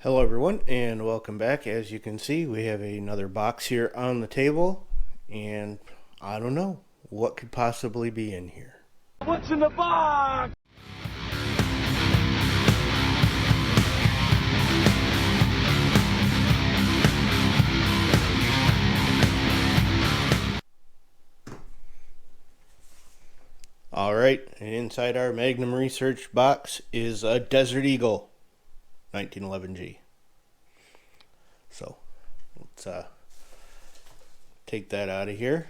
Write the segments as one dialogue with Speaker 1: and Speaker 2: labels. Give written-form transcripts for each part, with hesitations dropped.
Speaker 1: Hello everyone and welcome back. As you can see, we have another box here on the table, and I don't know what could possibly be in here.
Speaker 2: What's in the box?
Speaker 1: Alright, and inside our Magnum Research box is a Desert Eagle 1911G. So let's take that out of here,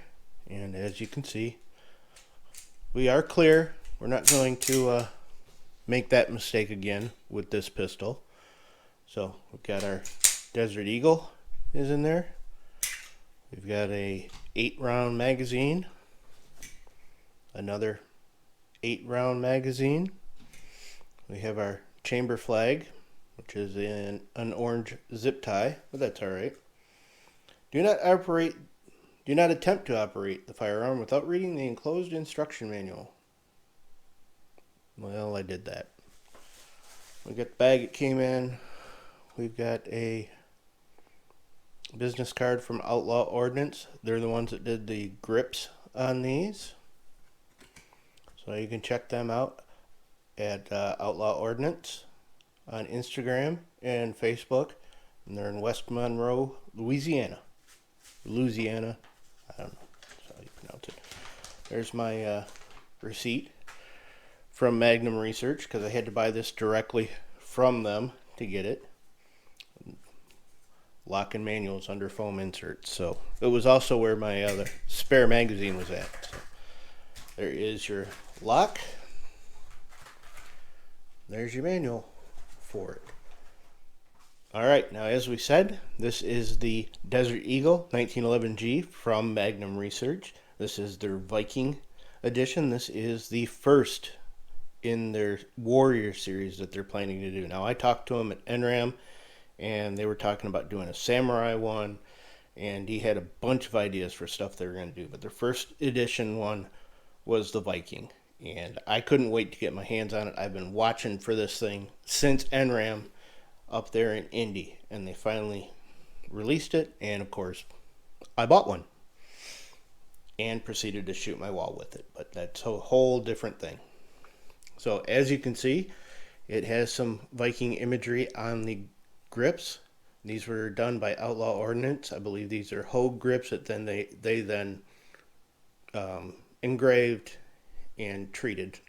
Speaker 1: and as you can see, we are clear. We're not going to make that mistake again with this pistol. So we've got our Desert Eagle is in there. We've got a 8-round magazine, another 8-round magazine. We have our chamber flag, which is in an orange zip tie, but that's all right. Do not attempt to operate the firearm without reading the enclosed instruction manual. Well, I did that. We got the bag it came in. We've got a business card from Outlaw Ordnance. They're the ones that did the grips on these. So you can check them out at Outlaw Ordnance on Instagram and Facebook. And they're in West Monroe, Louisiana. I don't know. That's how you pronounce it. There's my receipt from Magnum Research, because I had to buy this directly from them to get it. Lock and manuals under foam inserts. So it was also where my other spare magazine was at. So there is your lock. There's your manual for it. Alright, now as we said, this is the Desert Eagle 1911G from Magnum Research. This is their Viking edition. This is the first in their Warrior series that they're planning to do. Now I talked to them at NRAM, and they were talking about doing a Samurai one, and he had a bunch of ideas for stuff they were going to do. But their first edition one was the Viking, and I couldn't wait to get my hands on it. I've been watching for this thing since NRAM up there in Indy, and they finally released it, and of course I bought one and proceeded to shoot my wall with it, but that's a whole different thing. So as you can see, it has some Viking imagery on the grips. These were done by Outlaw Ordnance. I believe these are Hogue grips that then they then engraved and treated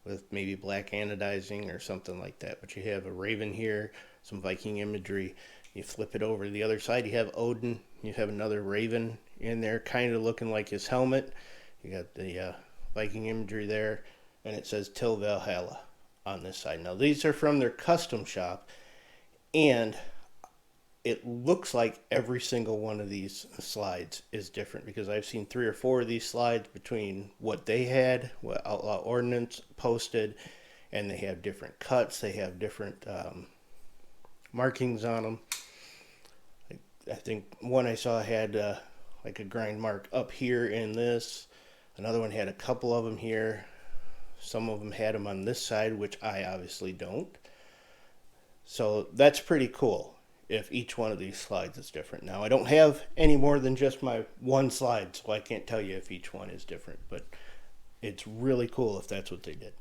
Speaker 1: with maybe black anodizing or something like that. But you have a raven here, some Viking imagery. You flip it over to the other side, you have Odin. You have another raven in there, kind of looking like his helmet. You got the Viking imagery there, and it says Till Valhalla on this side. Now these are from their custom shop, and it looks like every single one of these slides is different, because I've seen 3 or 4 of these slides between what they had, what Outlaw Ordnance posted, and they have different cuts. They have different markings on them. I think one I saw had like a grind mark up here in this. Another one had a couple of them here. Some of them had them on this side, which I obviously don't. So that's pretty cool if each one of these slides is different. Now, I don't have any more than just my one slide, so I can't tell you if each one is different, but it's really cool if that's what they did.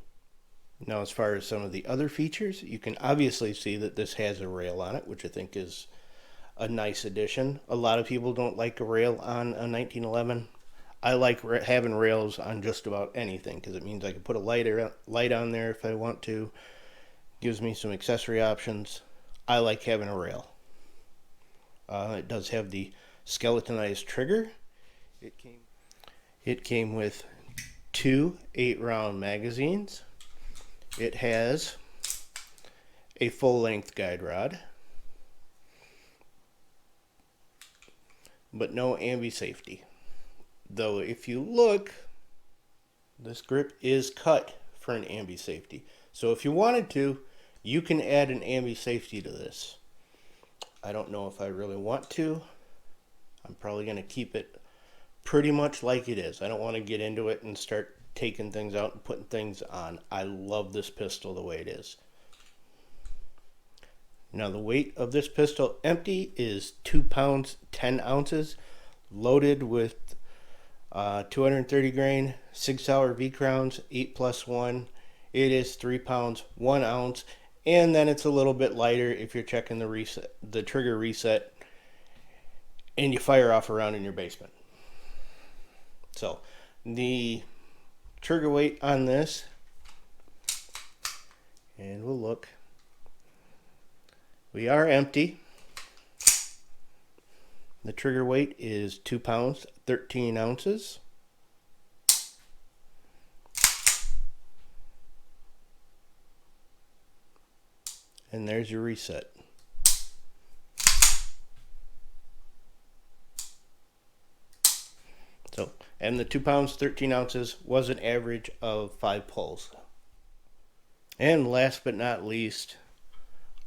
Speaker 1: Now, as far as some of the other features, you can obviously see that this has a rail on it, which I think is a nice addition. A lot of people don't like a rail on a 1911. I like having rails on just about anything, because it means I can put a light on there if I want to. Gives me some accessory options. I like having a rail. It does have the skeletonized trigger. It came with 2 8-round magazines. It has a full-length guide rod, but no ambi safety. Though if you look, this grip is cut for an ambi safety. So if you wanted to, you can add an ambi safety to this. I don't know if I really want to. I'm probably going to keep it pretty much like it is. I don't want to get into it and start taking things out and putting things on. I love this pistol the way it is. Now the weight of this pistol empty is 2 pounds 10 ounces, loaded with 230 grain 6-hour V crowns 8+1. It is 3 pounds 1 ounce, and then it's a little bit lighter if you're checking the trigger reset, and you fire off around in your basement. So the trigger weight on this, and we'll look. We are empty. The trigger weight is 2 pounds 13 ounces. And there's your reset. So, and the 2 pounds 13 ounces was an average of 5 pulls. And last but not least,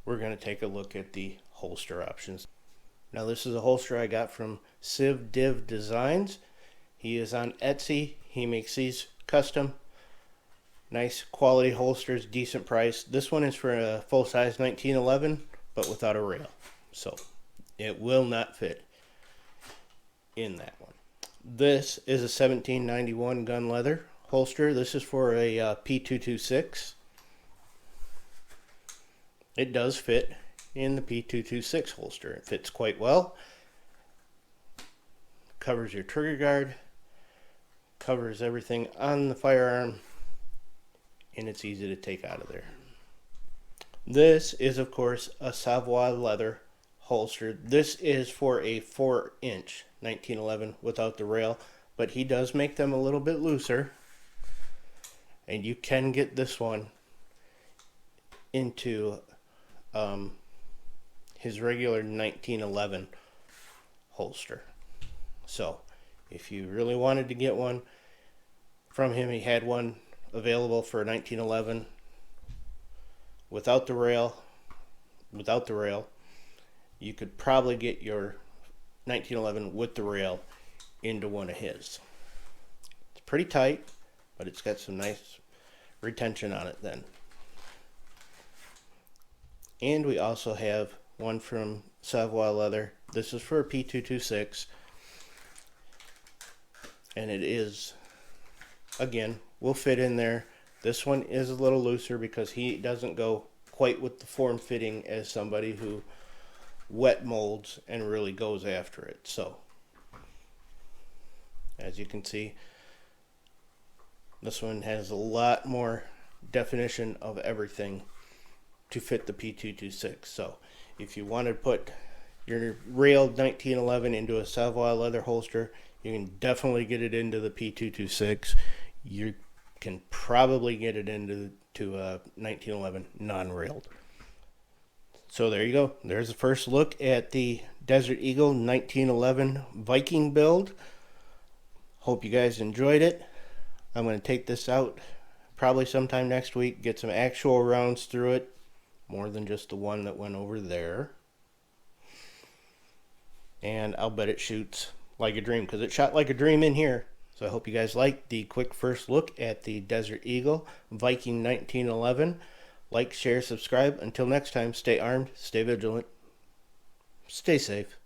Speaker 1: we're going to take a look at the holster options. Now this is a holster I got from Civ Div Designs. He is on Etsy. He makes these custom, nice quality holsters, decent price. This one is for a full-size 1911, but without a rail. So it will not fit in that one. This is a 1791 gun leather holster. This is for a P226. It does fit in the P226 holster. It fits quite well. Covers your trigger guard, covers everything on the firearm, and it's easy to take out of there. This is, of course, a Savoy leather holster. This is for a 4-inch 1911 without the rail, but he does make them a little bit looser, and you can get this one into his regular 1911 holster. So if you really wanted to get one from him, he had one available for 1911 without the rail. You could probably get your 1911 with the rail into one of his. It's pretty tight, but it's got some nice retention on it then. And we also have one from Savoy Leather. This is for a P226. And it is, again, will fit in there. This one is a little looser because he doesn't go quite with the form fitting as somebody who wet molds and really goes after it. So, as you can see, this one has a lot more definition of everything to fit the P226. So if you want to put your railed 1911 into a Savoy leather holster, you can definitely get it into the P226. You can probably get it into a 1911 non-railed. So there you go. There's the first look at the Desert Eagle 1911 Viking build. Hope you guys enjoyed it. I'm going to take this out probably sometime next week, get some actual rounds through it, more than just the one that went over there. And I'll bet it shoots like a dream, because it shot like a dream in here. So I hope you guys liked the quick first look at the Desert Eagle Viking 1911. Like, share, subscribe. Until next time, stay armed, stay vigilant, stay safe.